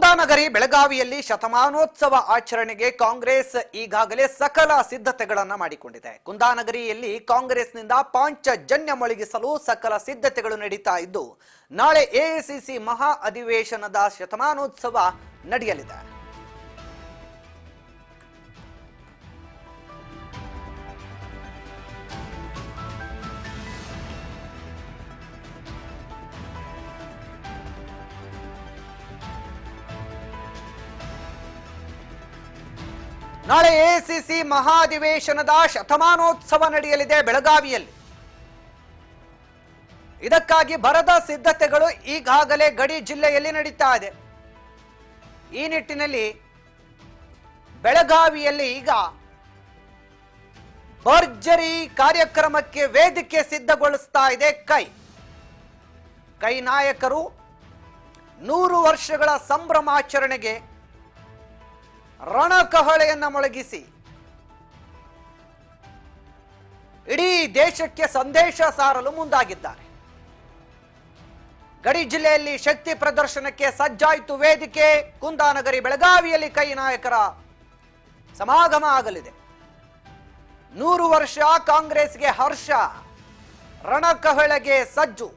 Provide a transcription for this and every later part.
ಕುಂದಾನಗರಿ ಬೆಳಗಾವಿಯಲ್ಲಿ ಶತಮಾನೋತ್ಸವ ಆಚರಣೆಗೆ ಕಾಂಗ್ರೆಸ್ ಈಗಾಗಲೇ ಸಕಲ ಸಿದ್ಧತೆಗಳನ್ನು ಮಾಡಿಕೊಂಡಿದೆ. ಕುಂದಾನಗರಿಯಲ್ಲಿ ಕಾಂಗ್ರೆಸ್ನಿಂದ ಪಾಂಚಜನ್ಯ ಮೊಳಗಿಸಲು ಸಕಲ ಸಿದ್ಧತೆಗಳು ನಡೀತಾ ಇದ್ದು, ನಾಳೆ ಎಐಸಿಸಿ ಮಹಾ ಅಧಿವೇಶನದ ಶತಮಾನೋತ್ಸವ ನಡೆಯಲಿದೆ. ನಾಳೆ ಎಐಸಿಸಿ ಮಹಾಧಿವೇಶನದ ಶತಮಾನೋತ್ಸವ ನಡೆಯಲಿದೆ ಬೆಳಗಾವಿಯಲ್ಲಿ. ಇದಕ್ಕಾಗಿ ಭರದ ಸಿದ್ಧತೆಗಳು ಈಗಾಗಲೇ ಗಡಿ ಜಿಲ್ಲೆಯಲ್ಲಿ ನಡೀತಾ ಇದೆ. ಈ ನಿಟ್ಟಿನಲ್ಲಿ ಬೆಳಗಾವಿಯಲ್ಲಿ ಈಗ ಭರ್ಜರಿ ಕಾರ್ಯಕ್ರಮಕ್ಕೆ ವೇದಿಕೆ ಸಿದ್ಧಗೊಳಿಸ್ತಾ ಇದೆ ಕೈ ನಾಯಕರು 100 ವರ್ಷಗಳ ಸಂಭ್ರಮಾಚರಣೆಗೆ ರಣಕಹಳೆಯನ್ನ ಮೊಳಗಿಸಿ ಇಡೀ ದೇಶಕ್ಕೆ ಸಂದೇಶ ಸಾರಲು ಮುಂದಾಗಿದ್ದಾರೆ. ಗಡಿ ಜಿಲ್ಲೆಯಲ್ಲಿ ಶಕ್ತಿ ಪ್ರದರ್ಶನಕ್ಕೆ ಸಜ್ಜಾಯಿತು ವೇದಿಕೆ. ಕುಂದಾನಗರಿ ಬೆಳಗಾವಿಯಲ್ಲಿ ಕೈ ನಾಯಕರ ಸಮಾಗಮ ಆಗಲಿದೆ. 100 ವರ್ಷ ಕಾಂಗ್ರೆಸ್ಗೆ ಹರ್ಷ, ರಣಕಹಳೆಗೆ ಸಜ್ಜು.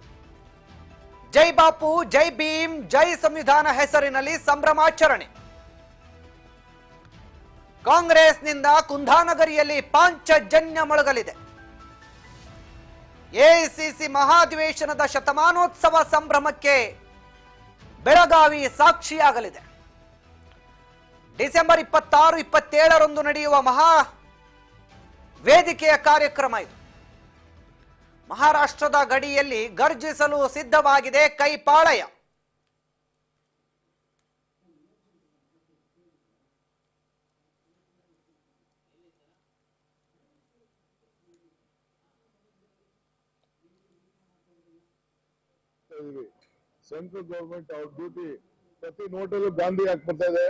ಜೈ ಬಾಪು, ಜೈ ಭೀಮ್, ಜೈ ಸಂವಿಧಾನ ಹೆಸರಿನಲ್ಲಿ ಸಂಭ್ರಮಾಚರಣೆ. ಕಾಂಗ್ರೆಸ್ನಿಂದ ಕುಂದಾನಗರಿಯಲ್ಲಿ ಪಾಂಚಜನ್ಯ ಮೊಳಗಲಿದೆ. ಎಐಸಿಸಿ ಮಹಾಧಿವೇಶನದ ಶತಮಾನೋತ್ಸವ ಸಂಭ್ರಮಕ್ಕೆ ಬೆಳಗಾವಿ ಸಾಕ್ಷಿಯಾಗಲಿದೆ. ಡಿಸೆಂಬರ್ 26, 27ರಂದು ನಡೆಯುವ ಮಹಾ ವೇದಿಕೆಯ ಕಾರ್ಯಕ್ರಮ ಇದು. ಮಹಾರಾಷ್ಟ್ರದ ಗಡಿಯಲ್ಲಿ ಗರ್ಜಿಸಲು ಸಿದ್ಧವಾಗಿದೆ ಕೈಪಾಳಯ. ಸೆಂಟ್ರಲ್ ಗವರ್ಮೆಂಟ್ ಅವ್ರ ಡ್ಯೂಟಿ ಪ್ರತಿ ನೋಟಲ್ಲೂ ಗಾಂಧಿ ಹಾಕ್ಬಿಡ್ತಾ ಇದೆ.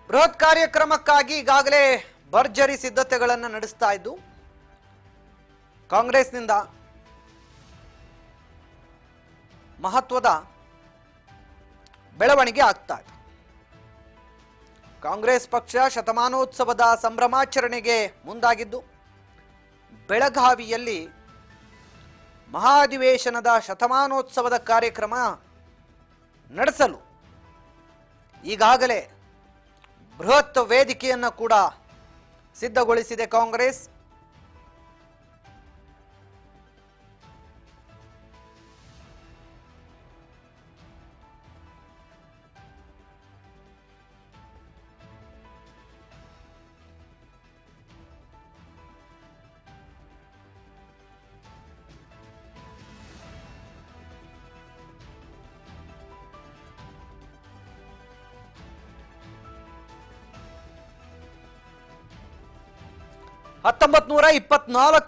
ಬೃಹತ್ ಕಾರ್ಯಕ್ರಮಕ್ಕಾಗಿ ಈಗಾಗಲೇ ಭರ್ಜರಿ ಸಿದ್ಧತೆಗಳನ್ನು ನಡೆಸ್ತಾ ಇದ್ದು, ಕಾಂಗ್ರೆಸ್ನಿಂದ ಮಹತ್ವದ ಬೆಳವಣಿಗೆ ಆಗ್ತಾ ಇದೆ. ಕಾಂಗ್ರೆಸ್ ಪಕ್ಷ ಶತಮಾನೋತ್ಸವದ ಸಂಭ್ರಮಾಚರಣೆಗೆ ಮುಂದಾಗಿದ್ದು, ಬೆಳಗಾವಿಯಲ್ಲಿ ಮಹಾಧಿವೇಶನದ ಶತಮಾನೋತ್ಸವದ ಕಾರ್ಯಕ್ರಮ ನಡೆಸಲು ಈಗಾಗಲೇ ಬೃಹತ್ ವೇದಿಕೆಯನ್ನು ಕೂಡ ಸಿದ್ಧಗೊಳಿಸಿದೆ ಕಾಂಗ್ರೆಸ್.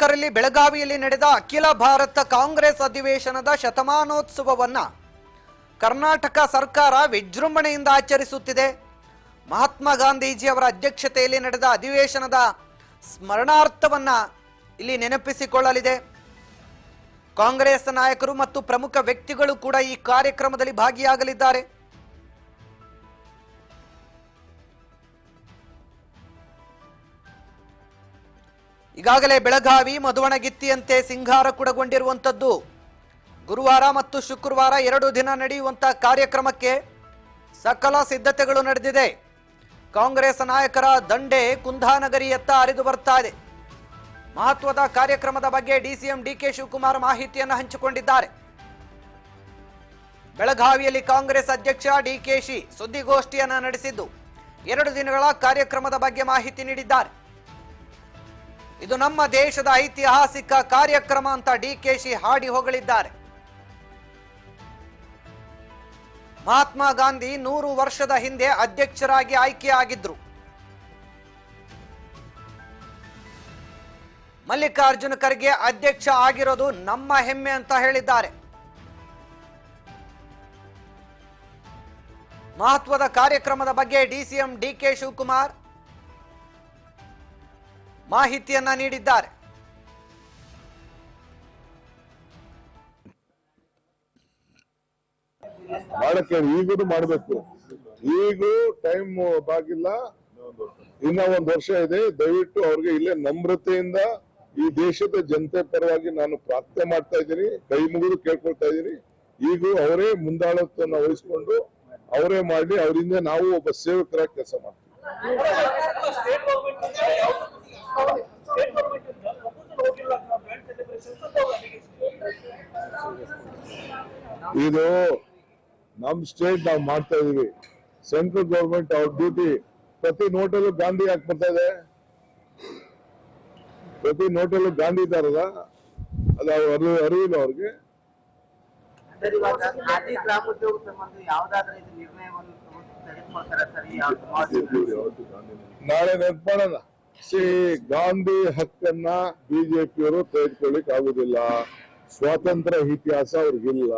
ರಲ್ಲಿ ಬೆಳಗಾವಿಯಲ್ಲಿ ನಡೆದ ಅಖಿಲ ಭಾರತ ಕಾಂಗ್ರೆಸ್ ಅಧಿವೇಶನದ ಶತಮಾನೋತ್ಸವವನ್ನ ಕರ್ನಾಟಕ ಸರ್ಕಾರ ವಿಜೃಂಭಣೆಯಿಂದ ಆಚರಿಸುತ್ತಿದೆ. ಮಹಾತ್ಮ ಗಾಂಧೀಜಿ ಅವರ ಅಧ್ಯಕ್ಷತೆಯಲ್ಲಿ ನಡೆದ ಅಧಿವೇಶನದ ಸ್ಮರಣಾರ್ಥವನ್ನ ಇಲ್ಲಿ ನೆನಪಿಸಿಕೊಳ್ಳಲಿದೆ. ಕಾಂಗ್ರೆಸ್ ನಾಯಕರು ಮತ್ತು ಪ್ರಮುಖ ವ್ಯಕ್ತಿಗಳು ಕೂಡ ಈ ಕಾರ್ಯಕ್ರಮದಲ್ಲಿ ಭಾಗಿಯಾಗಲಿದ್ದಾರೆ. ಈಗಾಗಲೇ ಬೆಳಗಾವಿ ಮಧುವಣಗಿತ್ತಿಯಂತೆ ಸಿಂಗಾರ ಕೂಡಗೊಂಡಿರುವಂಥದ್ದು. ಗುರುವಾರ ಮತ್ತು ಶುಕ್ರವಾರ 2 ದಿನ ನಡೆಯುವಂತಹ ಕಾರ್ಯಕ್ರಮಕ್ಕೆ ಸಕಲ ಸಿದ್ಧತೆಗಳು ನಡೆದಿದೆ. ಕಾಂಗ್ರೆಸ್ ನಾಯಕರ ದಂಡೆ ಕುಂದಾನಗರಿಯತ್ತ ಹರಿದು ಬರ್ತಾ ಇದೆ. ಮಹತ್ವದ ಕಾರ್ಯಕ್ರಮದ ಬಗ್ಗೆ ಡಿಸಿಎಂ ಡಿಕೆ ಶಿವಕುಮಾರ್ ಮಾಹಿತಿಯನ್ನು ಹಂಚಿಕೊಂಡಿದ್ದಾರೆ. ಬೆಳಗಾವಿಯಲ್ಲಿ ಕಾಂಗ್ರೆಸ್ ಅಧ್ಯಕ್ಷ ಡಿಕೆಶಿ ಸುದ್ದಿಗೋಷ್ಠಿಯನ್ನು ನಡೆಸಿದ್ದು 2 ದಿನಗಳ ಕಾರ್ಯಕ್ರಮದ ಬಗ್ಗೆ ಮಾಹಿತಿ ನೀಡಿದ್ದಾರೆ. ಇದು ನಮ್ಮ ದೇಶದ ಐತಿಹಾಸಿಕ ಕಾರ್ಯಕ್ರಮ ಅಂತ ಡಿಕೆಶಿ ಹಾಡಿ ಹೊಗಳಿದ್ದಾರೆ. ಮಹಾತ್ಮ ಗಾಂಧಿ 100 ವರ್ಷದ ಹಿಂದೆ ಅಧ್ಯಕ್ಷರಾಗಿ ಆಯ್ಕೆಯಾಗಿದ್ರು. ಮಲ್ಲಿಕಾರ್ಜುನ ಖರ್ಗೆ ಅಧ್ಯಕ್ಷ ಆಗಿರೋದು ನಮ್ಮ ಹೆಮ್ಮೆ ಅಂತ ಹೇಳಿದ್ದಾರೆ. ಮಹತ್ವದ ಕಾರ್ಯಕ್ರಮದ ಬಗ್ಗೆ ಡಿಸಿಎಂ ಡಿಕೆ ಶಿವಕುಮಾರ್ ಮಾಹಿತಿಯನ್ನ ನೀಡಿದ್ದಾರೆ. ಮಾಡಕ್ಕೆ ಈಗಲೂ ಮಾಡಬೇಕು. ಈಗೂ ಟೈಮ್ ಬಾಗಿಲ್ಲ, ಇನ್ನ ಒಂದ್ ವರ್ಷ ಇದೆ. ದಯವಿಟ್ಟು ಅವ್ರಿಗೆ ಇಲ್ಲೇ ನಮ್ರತೆಯಿಂದ ಈ ದೇಶದ ಜನತೆ ಪರವಾಗಿ ನಾನು ಪ್ರಾರ್ಥನೆ ಮಾಡ್ತಾ ಇದ್ದೀನಿ, ಕೈ ಮುಗಿದು ಕೇಳ್ಕೊಳ್ತಾ ಇದ್ದೀನಿ. ಈಗೂ ಅವರೇ ಮುಂದಾಳತ್ವವನ್ನು ವಹಿಸ್ಕೊಂಡು ಅವರೇ ಮಾಡಿ, ಅವರಿಂದ ನಾವು ಒಬ್ಬ ಸೇವಕರಾಗಿ ಕೆಲಸ ಮಾಡ್ತೀವಿ. ಇದು ನಮ್ ಸ್ಟೇಟ್ ನಾವು ಮಾಡ್ತಾ ಇದೀವಿ. ಸೆಂಟ್ರಲ್ ಗವರ್ಮೆಂಟ್ ಅವ್ರ ಡ್ಯೂಟಿ. ಪ್ರತಿ ನೋಟಲ್ಲೂ ಗಾಂಧಿ ಯಾಕೆ ಬರ್ತಾ ಇದೆ? ಪ್ರತಿ ನೋಟಲ್ಲೂ ಗಾಂಧಿ ಇದ್ದಾರಲ್ಲ, ಅದು ಅರಿವಿಲ್ಲ ಅವ್ರಿಗೆ. ನಾಳೆ ನೆನ್ಪು ಮಾಡೋಣ. ಗಾಂಧಿ ಹಕ್ಕನ್ನ ಬಿಜೆಪಿಯವರು ತೆಗೆದುಕೊಳ್ಳಿಕ್ ಆಗುದಿಲ್ಲ. ಸ್ವಾತಂತ್ರ್ಯ ಇತಿಹಾಸ ಅವ್ರಿಗಿಲ್ಲ.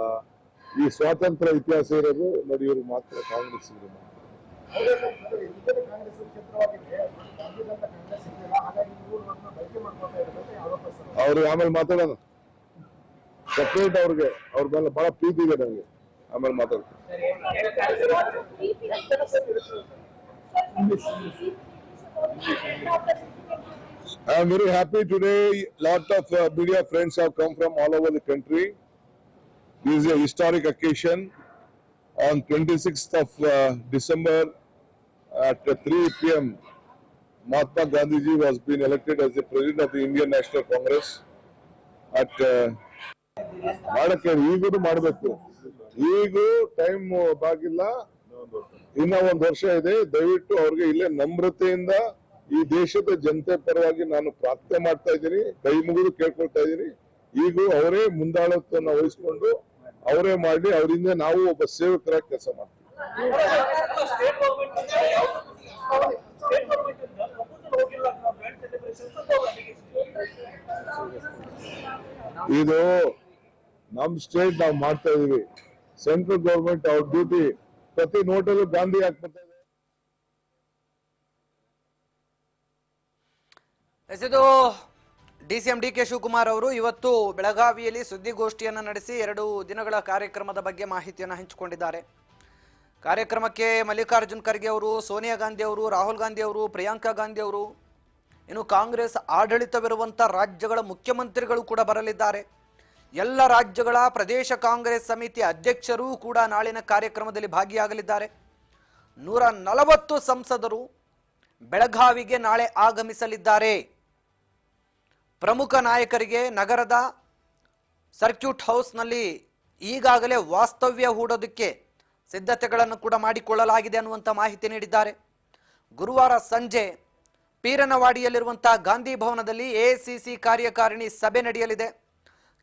ಈ ಸ್ವಾತಂತ್ರ್ಯ ಇತಿಹಾಸ ಇರೋದು ನೋಡಿ ಇವ್ರು ಮಾತ್ರ, ಕಾಂಗ್ರೆಸ್ ಅವ್ರಿಗೆ ಆಮೇಲೆ ಮಾತಾಡೋಣ. ಸಪ್ರೇಟ್ ಅವ್ರಿಗೆ ಅವ್ರ ಮೇಲೆ ಬಹಳ ಪ್ರೀತಿ ಇದೆ ನಂಗೆ, ಆಮೇಲೆ ಮಾತಾಡ್ತೀನಿ. I am very happy today. Lot of media friends have come from all over the country. This is a historic occasion. On 26th of December at 3 p.m. Mahatma Gandhiji was being elected as the President of the Indian National Congress. At ಮಾಡಕ್ಕೆ ಈಗಲೂ ಮಾಡಬೇಕು. ಈಗೂ time ಬಾಗಿಲ್ಲ, ಇನ್ನ ಒಂದ್ ವರ್ಷ ಇದೆ. ದಯವಿಟ್ಟು ಅವ್ರಿಗೆ ಇಲ್ಲೇ ನಮ್ರತೆಯಿಂದ ಈ ದೇಶದ ಜನತೆ ಪರವಾಗಿ ನಾನು ಪ್ರಾರ್ಥನೆ ಮಾಡ್ತಾ ಇದ್ದೀನಿ, ಕೈ ಮುಗಿದು ಕೇಳ್ಕೊಳ್ತಾ ಇದ್ದೀನಿ. ಈಗೂ ಅವರೇ ಮುಂದಾಳತ್ವವನ್ನು ವಹಿಸ್ಕೊಂಡು ಅವರೇ ಮಾಡಿ, ಅವರಿಂದ ನಾವು ಒಬ್ಬ ಸೇವಕರಾಗಿ ಕೆಲಸ ಮಾಡ್ತೀವಿ. ಇದು ನಮ್ ಸ್ಟೇಟ್ ನಾವು ಮಾಡ್ತಾ ಇದೀವಿ. ಸೆಂಟ್ರಲ್ ಗವರ್ಮೆಂಟ್ ಅವ್ರ ಡ್ಯೂಟಿ. ಪ್ರತಿ ನೋಟಲ್ಲೂ ಗಾಂಧಿ ಯಾಕೆ ಬರ್ತಾ ಇದೆ? ಇದು ಡಿಸಿಎಂ ಡಿಕೆ ಶಿವಕುಮಾರ್ ಅವರು ಇವತ್ತು ಬೆಳಗಾವಿಯಲ್ಲಿ ಸುದ್ದಿಗೋಷ್ಠಿಯನ್ನು ನಡೆಸಿ 2 ದಿನಗಳ ಕಾರ್ಯಕ್ರಮದ ಬಗ್ಗೆ ಮಾಹಿತಿಯನ್ನು ಹಂಚಿಕೊಂಡಿದ್ದಾರೆ. ಕಾರ್ಯಕ್ರಮಕ್ಕೆ ಮಲ್ಲಿಕಾರ್ಜುನ್ ಖರ್ಗೆ ಅವರು, ಸೋನಿಯಾ ಗಾಂಧಿ ಅವರು, ರಾಹುಲ್ ಗಾಂಧಿ ಅವರು, ಪ್ರಿಯಾಂಕಾ ಗಾಂಧಿ ಅವರು, ಇನ್ನು ಕಾಂಗ್ರೆಸ್ ಆಡಳಿತವಿರುವಂಥ ರಾಜ್ಯಗಳ ಮುಖ್ಯಮಂತ್ರಿಗಳು ಕೂಡ ಬರಲಿದ್ದಾರೆ. ಎಲ್ಲ ರಾಜ್ಯಗಳ ಪ್ರದೇಶ ಕಾಂಗ್ರೆಸ್ ಸಮಿತಿ ಅಧ್ಯಕ್ಷರು ಕೂಡ ನಾಳಿನ ಕಾರ್ಯಕ್ರಮದಲ್ಲಿ ಭಾಗಿಯಾಗಲಿದ್ದಾರೆ. 140 ಸಂಸದರು ಬೆಳಗಾವಿಗೆ ನಾಳೆ ಆಗಮಿಸಲಿದ್ದಾರೆ. ಪ್ರಮುಖ ನಾಯಕರಿಗೆ ನಗರದ ಸರ್ಕ್ಯೂಟ್ ಹೌಸ್ನಲ್ಲಿ ಈಗಾಗಲೇ ವಾಸ್ತವ್ಯ ಹೂಡೋದಕ್ಕೆ ಸಿದ್ಧತೆಗಳನ್ನು ಕೂಡ ಮಾಡಿಕೊಳ್ಳಲಾಗಿದೆ ಅನ್ನುವಂಥ ಮಾಹಿತಿ ನೀಡಿದ್ದಾರೆ. ಗುರುವಾರ ಸಂಜೆ ಪೀರನವಾಡಿಯಲ್ಲಿರುವಂತಹ ಗಾಂಧಿ ಭವನದಲ್ಲಿ ಎಐಸಿಸಿ ಕಾರ್ಯಕಾರಿಣಿ ಸಭೆ ನಡೆಯಲಿದೆ.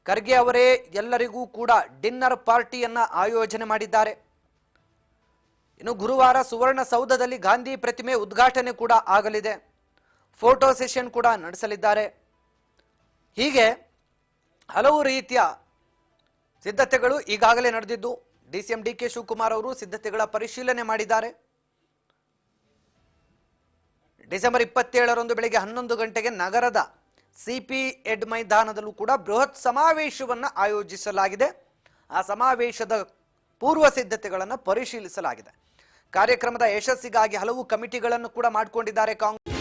ಖರ್ಗೆ ಅವರೇ ಎಲ್ಲರಿಗೂ ಕೂಡ ಡಿನ್ನರ್ ಪಾರ್ಟಿಯನ್ನ ಆಯೋಜನೆ ಮಾಡಿದ್ದಾರೆ. ಇನ್ನು ಗುರುವಾರ ಸುವರ್ಣಸೌಧದಲ್ಲಿ ಗಾಂಧಿ ಪ್ರತಿಮೆ ಉದ್ಘಾಟನೆ ಕೂಡ ಆಗಲಿದೆ. ಫೋಟೋ ಸೆಷನ್ ಕೂಡ ನಡೆಸಲಿದ್ದಾರೆ. ಹೀಗೆ ಹಲವು ರೀತಿಯ ಸಿದ್ಧತೆಗಳು ಈಗಾಗಲೇ ನಡೆದಿದ್ದು ಡಿಸಿಎಂ ಡಿಕೆ ಶಿವಕುಮಾರ್ ಅವರು ಸಿದ್ಧತೆಗಳ ಪರಿಶೀಲನೆ ಮಾಡಿದ್ದಾರೆ. ಡಿಸೆಂಬರ್ 27ರಂದು ಬೆಳಗ್ಗೆ 11 ಗಂಟೆಗೆ ನಗರದ ಸಿಪಿ ಎಡ್ ಮೈದಾನದಲ್ಲೂ ಕೂಡ ಬೃಹತ್ ಸಮಾವೇಶವನ್ನು ಆಯೋಜಿಸಲಾಗಿದೆ. ಆ ಸಮಾವೇಶದ ಪೂರ್ವ ಸಿದ್ಧತೆಗಳನ್ನು ಪರಿಶೀಲಿಸಲಾಗಿದೆ. ಕಾರ್ಯಕ್ರಮದ ಯಶಸ್ಸಿಗಾಗಿ ಹಲವು ಕಮಿಟಿಗಳನ್ನು ಕೂಡ ಮಾಡಿಕೊಂಡಿದ್ದಾರೆ ಕಾಂಗ್ರೆಸ್.